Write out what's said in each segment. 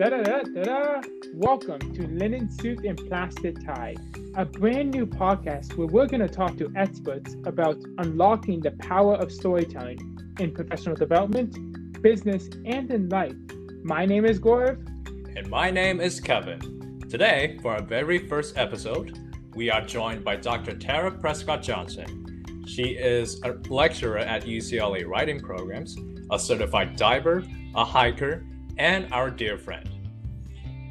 Da-da-da-da-da. Welcome to Linen Suit and Plastic Tie, a brand new podcast where we're going to talk to experts about unlocking the power of storytelling in professional development, business, and in life. My name is Gaurav. And my name is Kevin. Today, for our very first episode, we are joined by Dr. Tara Prescott-Johnson. She is a lecturer at UCLA writing programs, a certified diver, a hiker, and our dear friend.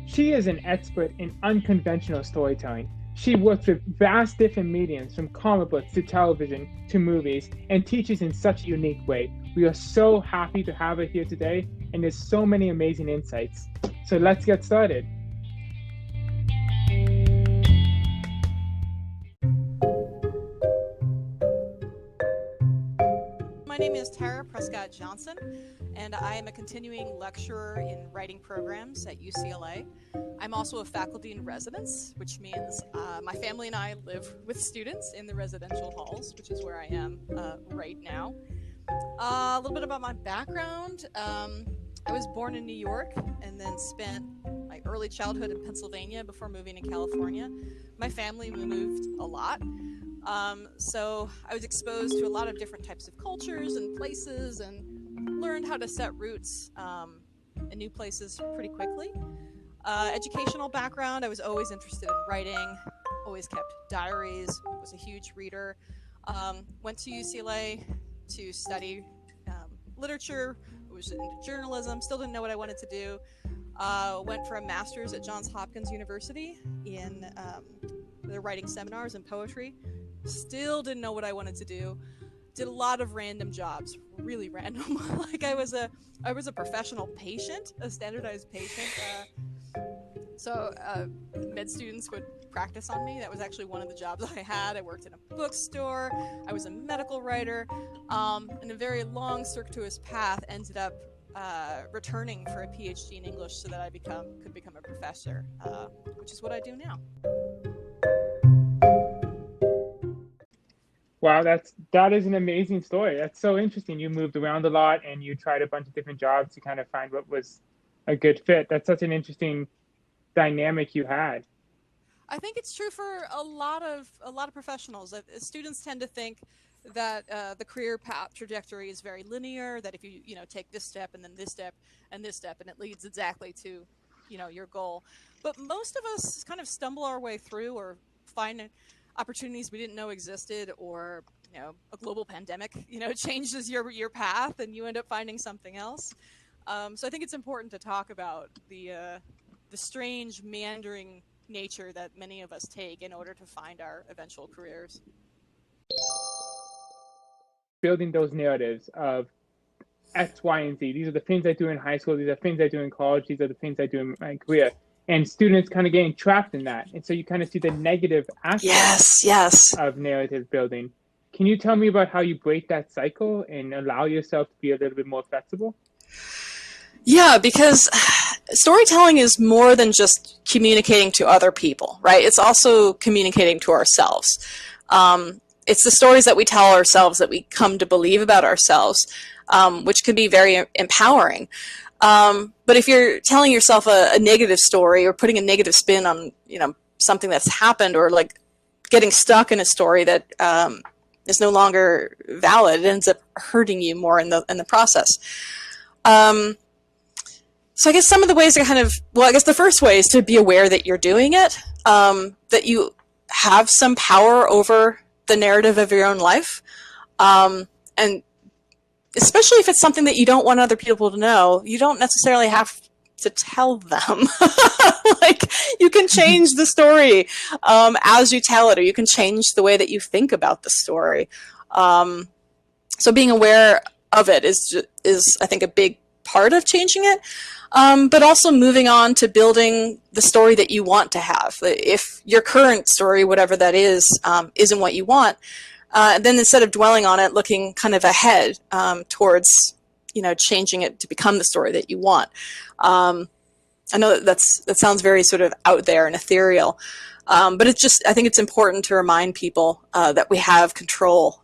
She is an expert in unconventional storytelling. She works with vast different mediums from comic books to television to movies and teaches in such a unique way. We are so happy to have her here today, and there's so many amazing insights. So let's get started. My name is Tara Prescott-Johnson, and I am a continuing lecturer in writing programs at UCLA. I'm also a faculty in residence, which means my family and I live with students in the residential halls, which is where I am right now. A little bit about my background. I was born in New York and then spent my early childhood in Pennsylvania before moving to California. My family moved a lot. So I was exposed to a lot of different types of cultures and places and learned how to set roots in new places pretty quickly. Educational background, I was always interested in writing, always kept diaries, was a huge reader. Went to UCLA to study literature, was into journalism, still didn't know what I wanted to do. Went for a master's at Johns Hopkins University in the writing seminars and poetry. Still didn't know what I wanted to do. Did a lot of random jobs, really random. Like I was a professional patient, a standardized patient. So med students would practice on me. That was actually one of the jobs I had. I worked in a bookstore. I was a medical writer. And a very long circuitous path ended up returning for a PhD in English so that I could become a professor, which is what I do now. Wow, that is an amazing story. That's so interesting. You moved around a lot and you tried a bunch of different jobs to kind of find what was a good fit. That's such an interesting dynamic you had. I think it's true for a lot of professionals. Students tend to think that the career path trajectory is very linear, that if you take this step and then this step and this step and it leads exactly to your goal. But most of us kind of stumble our way through or find opportunities we didn't know existed, or a global pandemic changes your path and you end up finding something else. So I think it's important to talk about the strange meandering nature that many of us take in order to find our eventual careers. Building those narratives of X, Y, and Z. These are the things I do in high school. These are things I do in college. These are the things I do in my career. And students kind of getting trapped in that. And so you kind of see the negative aspects of narrative building. Can you tell me about how you break that cycle and allow yourself to be a little bit more flexible? Yeah, because storytelling is more than just communicating to other people, right? It's also communicating to ourselves. It's the stories that we tell ourselves that we come to believe about ourselves, which can be very empowering. But if you're telling yourself a negative story or putting a negative spin on, something that's happened, or like getting stuck in a story that is no longer valid, it ends up hurting you more in the process. So I guess some of the ways are the first way is to be aware that you're doing it, that you have some power over the narrative of your own life. And especially if it's something that you don't want other people to know, you don't necessarily have to tell them. Like, you can change the story as you tell it, or you can change the way that you think about the story. So being aware of it is I think, a big part of changing it. But also moving on to building the story that you want to have. If your current story, whatever that is, isn't what you want, then instead of dwelling on it, looking kind of ahead towards, changing it to become the story that you want. I know that sounds very sort of out there and ethereal, but I think it's important to remind people that we have control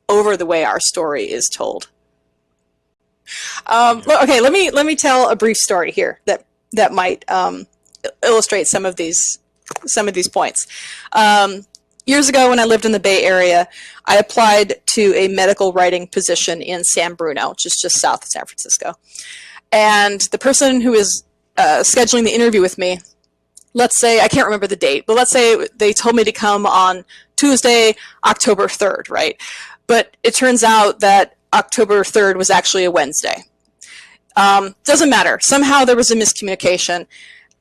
over the way our story is told. Okay, let me tell a brief story here that that might illustrate some of these points. Years ago, when I lived in the Bay Area, I applied to a medical writing position in San Bruno, which is just south of San Francisco. And the person who was scheduling the interview with me, let's say, I can't remember the date, but let's say they told me to come on Tuesday, October 3rd, right? But it turns out that October 3rd was actually a Wednesday. Doesn't matter. Somehow there was a miscommunication.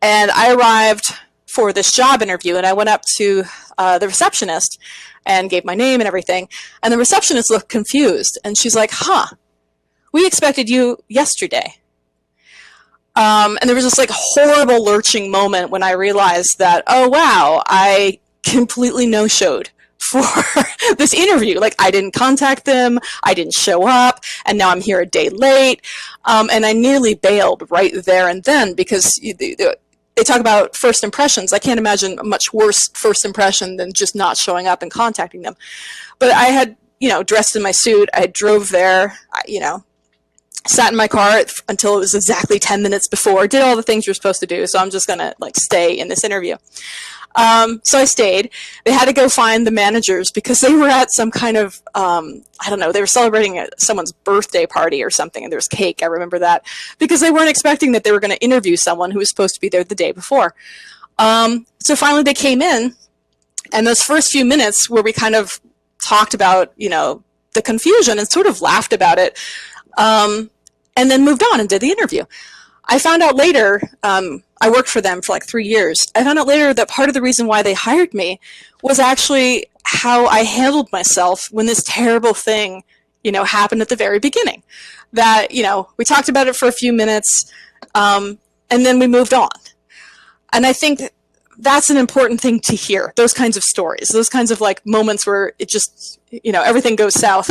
And I arrived for this job interview, and I went up to the receptionist and gave my name and everything. And the receptionist looked confused. And she's like, we expected you yesterday. And there was this like horrible lurching moment when I realized that, oh, wow, I completely no-showed for this interview. Like, I didn't contact them, I didn't show up, and now I'm here a day late. And I nearly bailed right there and then, because they talk about first impressions. I can't imagine a much worse first impression than just not showing up and contacting them. But I had, dressed in my suit, I drove there, sat in my car until it was exactly 10 minutes before, did all the things you're supposed to do, so I'm just gonna stay in this interview. So I stayed. They had to go find the managers because they were at some kind of, I don't know, they were celebrating someone's birthday party or something, and there was cake, I remember that, because they weren't expecting that they were going to interview someone who was supposed to be there the day before. So finally they came in, and those first few minutes where we kind of talked about, the confusion and sort of laughed about it, and then moved on and did the interview. I found out later, I worked for them for like 3 years. I found out later that part of the reason why they hired me was actually how I handled myself when this terrible thing, happened at the very beginning. That, we talked about it for a few minutes, and then we moved on. And I think that's an important thing to hear, those kinds of stories, those kinds of moments where it just, everything goes south.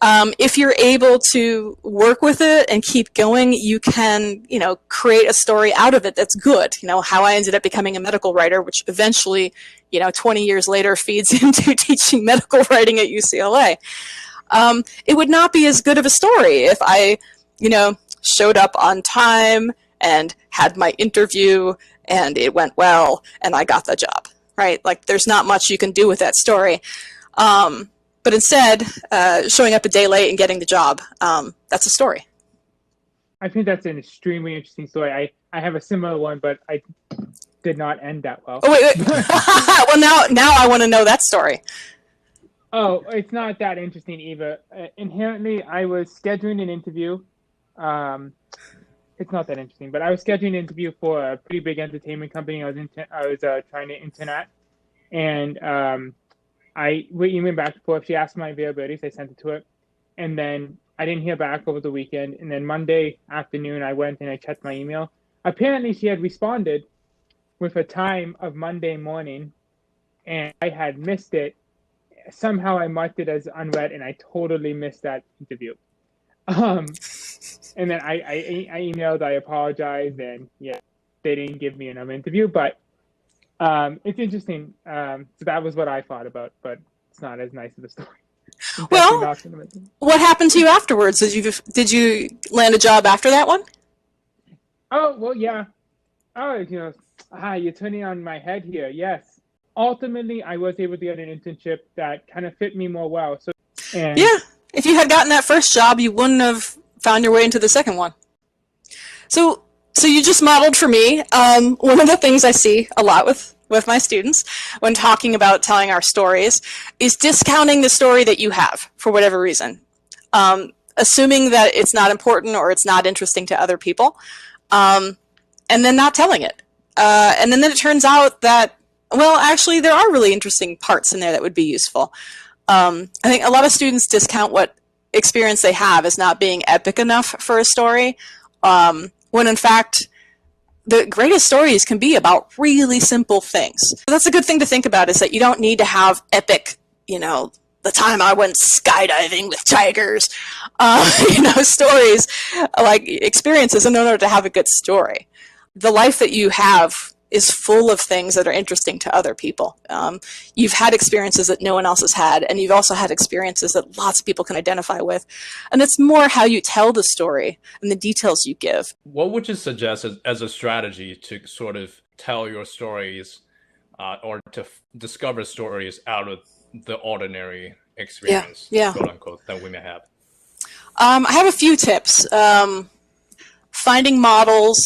If you're able to work with it and keep going, you can, create a story out of it that's good. How I ended up becoming a medical writer, which eventually, 20 years later feeds into teaching medical writing at UCLA. It would not be as good of a story if I, showed up on time and had my interview and it went well and I got the job, right? There's not much you can do with that story. But instead, showing up a day late and getting the job, that's a story. I think that's an extremely interesting story. I have a similar one, but I did not end that well. Oh, wait. Well, now I want to know that story. Oh, it's not that interesting, Eva. Inherently, I was scheduling an interview. It's not that interesting, but I was scheduling an interview for a pretty big entertainment company I was trying to intern at. And we emailed back and forth. She asked my availability, so I sent it to her. And then I didn't hear back over the weekend. And then Monday afternoon, I went and I checked my email. Apparently, she had responded with a time of Monday morning, and I had missed it. Somehow I marked it as unread, and I totally missed that interview. And then I emailed, I apologized, and yeah, they didn't give me another interview. But it's interesting. So that was what I thought about, but it's not as nice of a story. Well, what happened to you afterwards? Did you land a job after that one? Oh, well, yeah. Oh, you're turning on my head here. Yes. Ultimately, I was able to get an internship that kind of fit me more well. Yeah, if you had gotten that first job, you wouldn't have found your way into the second one. So you just modeled for me. One of the things I see a lot with my students when talking about telling our stories is discounting the story that you have for whatever reason, assuming that it's not important or it's not interesting to other people, and then not telling it. And then it turns out that, well, actually, there are really interesting parts in there that would be useful. I think a lot of students discount what experience they have as not being epic enough for a story, when in fact, the greatest stories can be about really simple things. That's a good thing to think about, is that you don't need to have epic, the time I went skydiving with tigers, stories, like experiences in order to have a good story. The life that you have is full of things that are interesting to other people. You've had experiences that no one else has had, and you've also had experiences that lots of people can identify with. And it's more how you tell the story and the details you give. What would you suggest as a strategy to sort of tell your stories or to discover stories out of the ordinary experience, quote unquote, that we may have? I have a few tips. Finding models,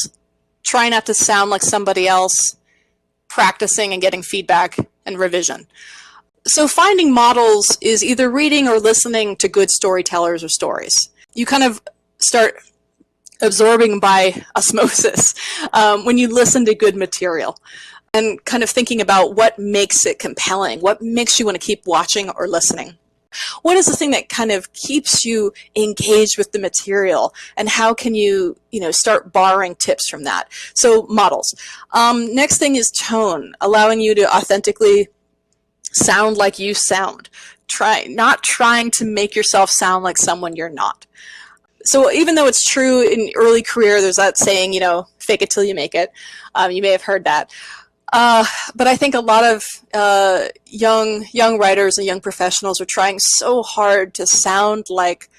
try not to sound like somebody else, practicing and getting feedback, and revision. So finding models is either reading or listening to good storytellers or stories. You kind of start absorbing by osmosis when you listen to good material, and kind of thinking about what makes it compelling, what makes you want to keep watching or listening. What is the thing that kind of keeps you engaged with the material, and how can you, start borrowing tips from that? So models. Next thing is tone, allowing you to authentically sound like you sound. Not trying to make yourself sound like someone you're not. So even though it's true in early career, there's that saying, fake it till you make it. You may have heard that. But I think a lot of young writers and young professionals are trying so hard to sound like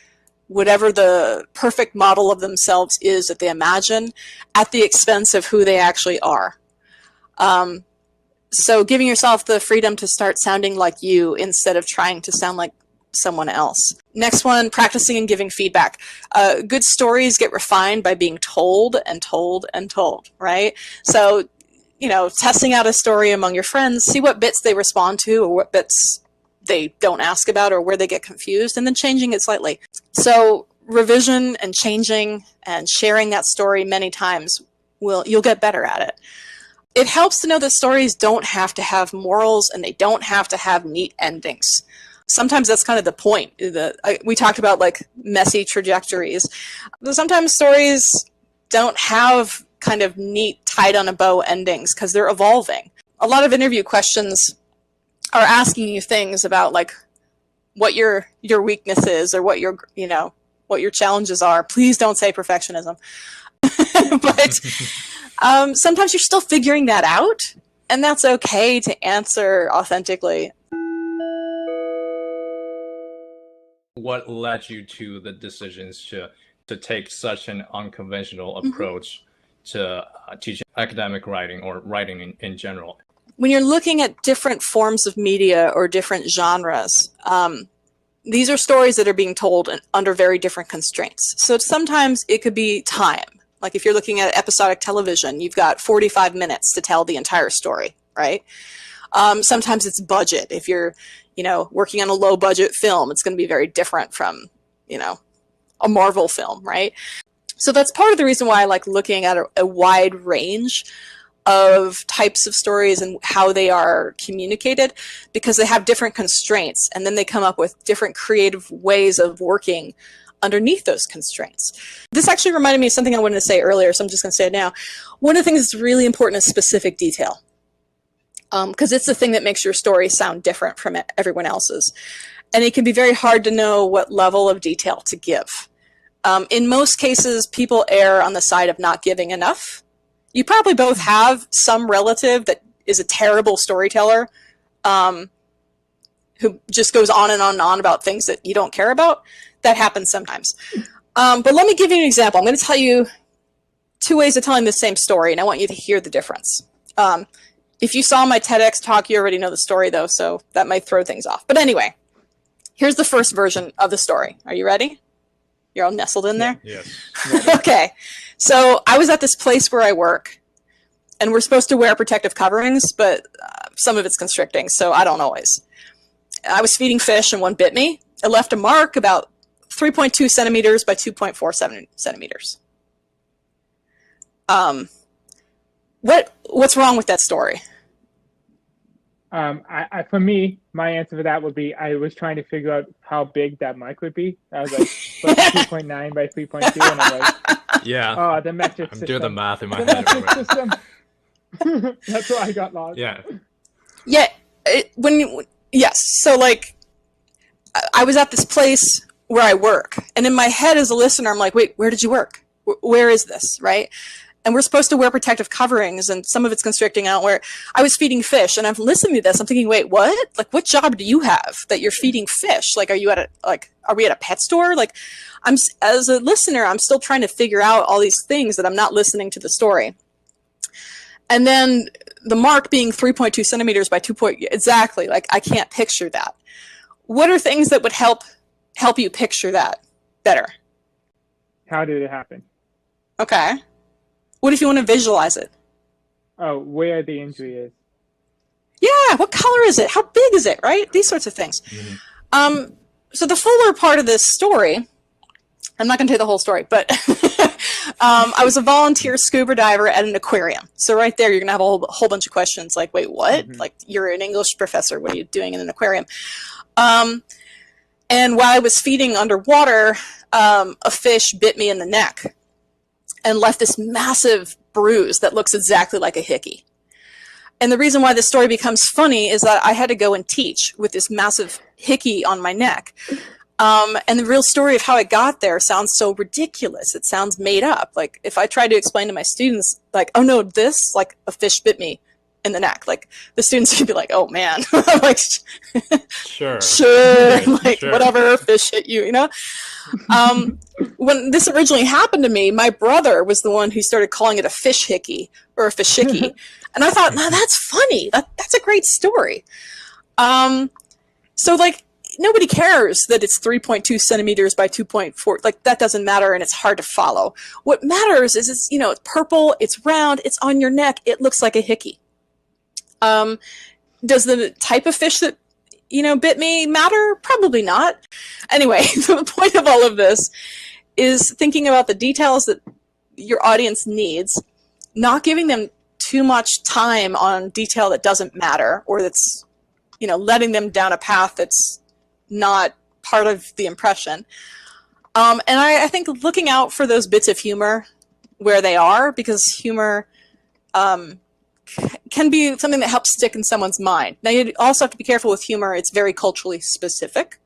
whatever the perfect model of themselves is that they imagine, at the expense of who they actually are. So giving yourself the freedom to start sounding like you instead of trying to sound like someone else. Next one, practicing and giving feedback. Good stories get refined by being told and told and told, right? So testing out a story among your friends, see what bits they respond to or what bits they don't ask about or where they get confused, and then changing it slightly. So revision and changing and sharing that story many times, you'll get better at it. It helps to know that stories don't have to have morals and they don't have to have neat endings. Sometimes that's kind of the point. We talked about like messy trajectories. Sometimes stories don't have kind of neat, tied on a bow endings because they're evolving. A lot of interview questions are asking you things about like what your weakness is or what your challenges are. Please don't say perfectionism. But sometimes you're still figuring that out, and that's okay to answer authentically. What led you to the decisions to take such an unconventional approach to teaching academic writing or writing in general? When you're looking at different forms of media or different genres, these are stories that are being told under very different constraints. So sometimes it could be time. Like if you're looking at episodic television, you've got 45 minutes to tell the entire story, right? Sometimes it's budget. If you're, working on a low budget film, it's going to be very different from, a Marvel film, right? So that's part of the reason why I like looking at a wide range of types of stories and how they are communicated, because they have different constraints, and then they come up with different creative ways of working underneath those constraints. This actually reminded me of something I wanted to say earlier, so I'm just going to say it now. One of the things that's really important is specific detail, because it's the thing that makes your story sound different from everyone else's. And it can be very hard to know what level of detail to give. In most cases, people err on the side of not giving enough. You probably both have some relative that is a terrible storyteller who just goes on and on and on about things that you don't care about. That happens sometimes. But let me give you an example. I'm going to tell you two ways of telling the same story, and I want you to hear the difference. If you saw my TEDx talk, you already know the story, though, so that might throw things off. But anyway, here's the first version of the story. Are you ready? You're all nestled in there? Yes. Okay. So I was at this place where I work, and we're supposed to wear protective coverings, but some of it's constricting, so I don't always. I was feeding fish, and one bit me. It left a mark about 3.2 centimeters by 2.4 centimeters. What's wrong with that story? For me, my answer for that would be I was trying to figure out how big that mic would be. I was like, 2.9 by 3.2, and I'm like, yeah. Oh, the metric I'm system. doing the math in my The head. metric system. That's why I got lost. Yeah. Yeah. Yes. So like, I was at this place where I work, and in my head as a listener, I'm like, wait, where did you work? Where is this? Right? and we're supposed to wear protective coverings, and some of it's constricting. I don't wear. I was feeding fish, and I'm listening to this. I'm thinking, wait, what? Like, what job do you have that you're feeding fish? Like, are we at a pet store? Like, as a listener, I'm still trying to figure out all these things that I'm not listening to the story. And then the mark being 3.2 centimeters by 2. Exactly. Like, I can't picture that. What are things that would help you picture that better? How did it happen? Okay. What if you want to visualize it? Oh, where the injury is. Yeah. What color is it? How big is it? Right? These sorts of things. Mm-hmm. So the fuller part of this story, I'm not going to tell you the whole story, but I was a volunteer scuba diver at an aquarium. So right there, you're going to have a whole bunch of questions like, wait, what? Mm-hmm. Like, you're an English professor. What are you doing in an aquarium? And while I was feeding underwater, a fish bit me in the neck and left this massive bruise that looks exactly like a hickey. And the reason why this story becomes funny is that I had to go and teach with this massive hickey on my neck. And the real story of how I got there sounds so ridiculous. It sounds made up. Like, if I tried to explain to my students, like, oh no, this, like, a fish bit me in the neck, like, the students would be like, oh man. Like, sure, like, sure. Whatever, fish hit you, you know? When this originally happened to me, my brother was the one who started calling it a fish hickey or a fishicky. And I thought, no, that's funny. That's a great story. So, like, nobody cares that it's 3.2 centimeters by 2.4. Like, that doesn't matter, and it's hard to follow. What matters is it's, you know, it's purple, it's round, it's on your neck, it looks like a hickey. Does the type of fish that, you know, bit me matter? Probably not. Anyway, so the point of all of this is thinking about the details that your audience needs, not giving them too much time on detail that doesn't matter, or that's, you know, letting them down a path that's not part of the impression. And I think looking out for those bits of humor where they are, because humor can be something that helps stick in someone's mind. Now, you also have to be careful with humor. It's very culturally specific.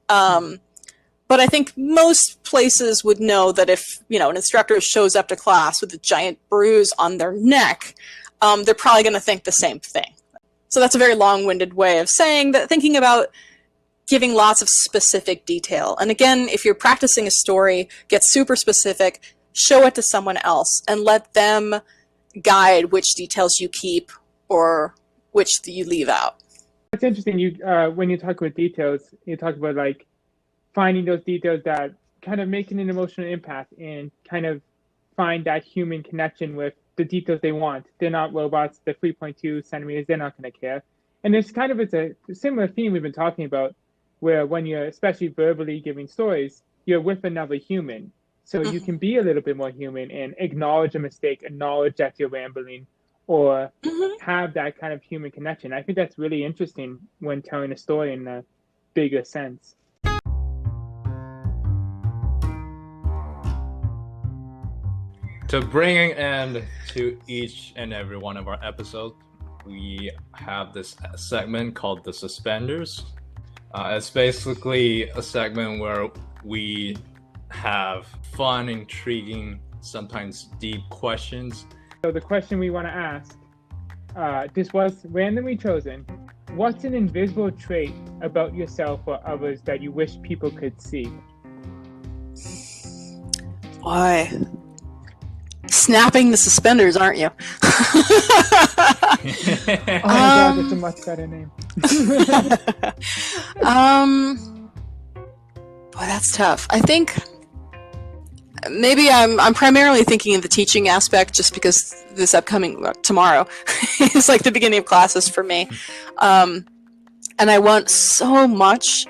But I think most places would know that if, you know, an instructor shows up to class with a giant bruise on their neck, they're probably going to think the same thing. So that's a very long-winded way of saying that, thinking about giving lots of specific detail. And again, if you're practicing a story, get super specific, show it to someone else, and let them guide which details you keep or which you leave out. It's interesting. You when you talk about details, you talk about like finding those details that kind of make an emotional impact and kind of find that human connection with the details they want. They're not robots. They're 3.2 centimeters. They're not going to care. And it's kind of, it's a similar theme we've been talking about, where when you're especially verbally giving stories, you're with another human. So you can be a little bit more human and acknowledge a mistake, acknowledge that you're rambling, or have that kind of human connection. I think that's really interesting when telling a story in a bigger sense. To bring an end to each and every one of our episodes, we have this segment called The Suspenders. It's basically a segment where we have fun, intriguing, sometimes deep questions. So the question we want to ask, this was randomly chosen. What's an invisible trait about yourself or others that you wish people could see? Why? Snapping the suspenders, aren't you? Oh my God, that's a much better name. Boy, that's tough. I think maybe I'm primarily thinking of the teaching aspect, just because this upcoming tomorrow is like the beginning of classes for me. And I want so much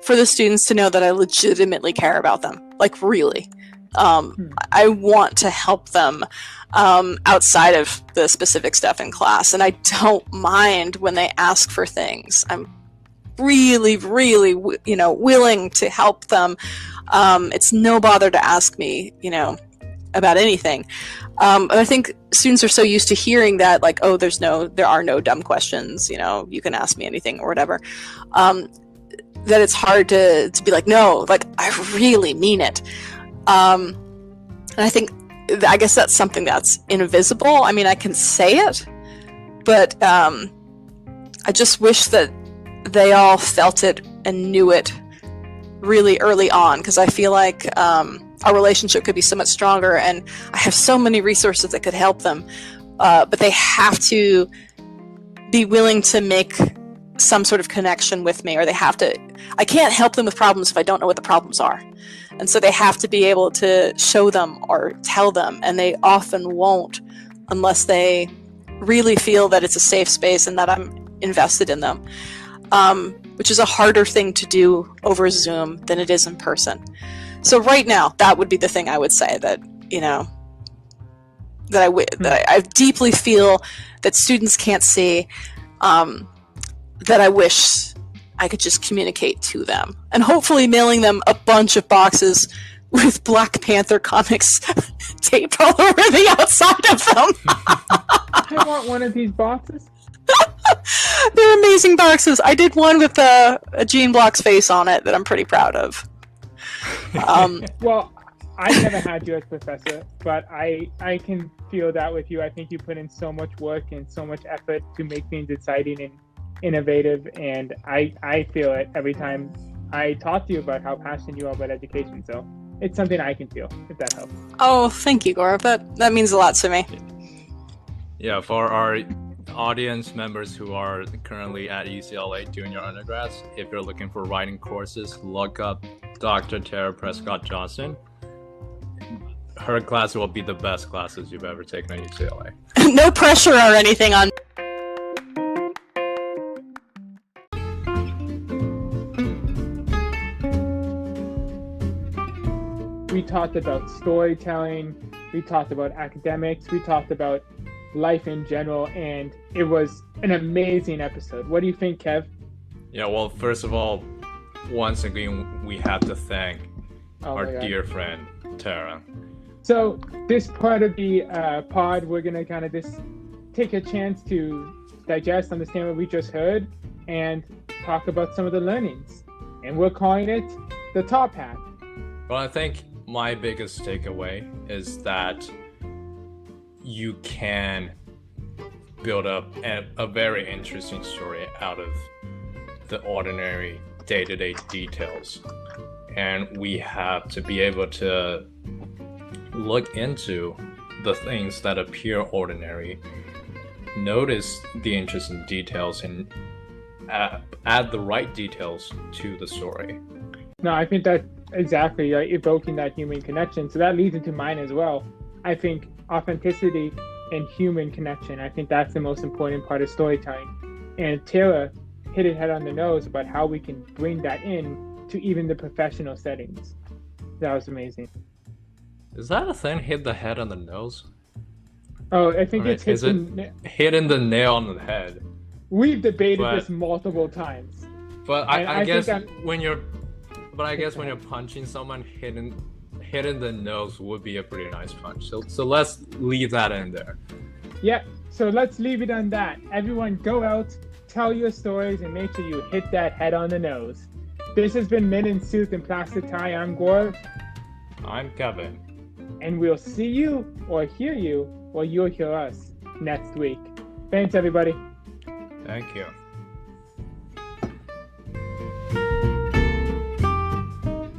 for the students to know that I legitimately care about them, like really. I want to help them outside of the specific stuff in class, and I don't mind when they ask for things. I'm really, really, willing to help them. It's no bother to ask me, about anything. I think students are so used to hearing that, like, oh, there are no dumb questions. You can ask me anything or whatever. That it's hard to be like, no, like I really mean it. And I think I guess that's something that's invisible. I mean, I can say it, but I just wish that they all felt it and knew it really early on, because I feel like our relationship could be so much stronger, and I have so many resources that could help them, but they have to be willing to make some sort of connection with me, or I can't help them with problems if I don't know what the problems are. And so they have to be able to show them or tell them, and they often won't unless they really feel that it's a safe space and that I'm invested in them, which is a harder thing to do over Zoom than it is in person. So right now, that would be the thing I would say that, that I deeply feel that students can't see, that I wish I could just communicate to them. And hopefully mailing them a bunch of boxes with Black Panther comics taped all over the outside of them. I want one of these boxes. They're amazing boxes. I did one with a Gene Block's face on it that I'm pretty proud of. Well, I never had you as professor, but I can feel that with you. I think you put in so much work and so much effort to make things exciting and innovative, and I feel it every time I talk to you about how passionate you are about education. So it's something I can feel, if that helps. Oh, thank you, Gaurav. That means a lot to me. Yeah, for our audience members who are currently at UCLA doing your undergrads, if you're looking for writing courses, look up Dr. Tara Prescott-Johnson. Her class will be the best classes you've ever taken at UCLA. No pressure or anything on. We talked about storytelling, we talked about academics, we talked about life in general, and it was an amazing episode. What do you think, Kev? Yeah, well, first of all, once again, we have to thank our dear friend, Tara. So this part of the pod, we're going to kind of just take a chance to digest, understand what we just heard, and talk about some of the learnings. And we're calling it the Top Hat. Well, I think my biggest takeaway is that you can build up a very interesting story out of the ordinary day-to-day details. And we have to be able to look into the things that appear ordinary, notice the interesting details, and add the right details to the story. No, I think that exactly, evoking that human connection. So that leads into mine as well. I think authenticity and human connection, I think that's the most important part of storytelling. And Tara hit it head on the nose about how we can bring that in to even the professional settings. That was amazing. Is that a thing, hit the head on the nose? Oh, I think it's hitting the nail on the head. We've debated this multiple times. But I guess when you're punching someone, hitting the nose would be a pretty nice punch. So let's leave that in there. Yeah, so let's leave it on that. Everyone go out, tell your stories, and make sure you hit that head on the nose. This has been Men in Suit and Plastic Tie. I'm Gaurav. I'm Kevin. And we'll see you or hear you, or you'll hear us next week. Thanks, everybody. Thank you.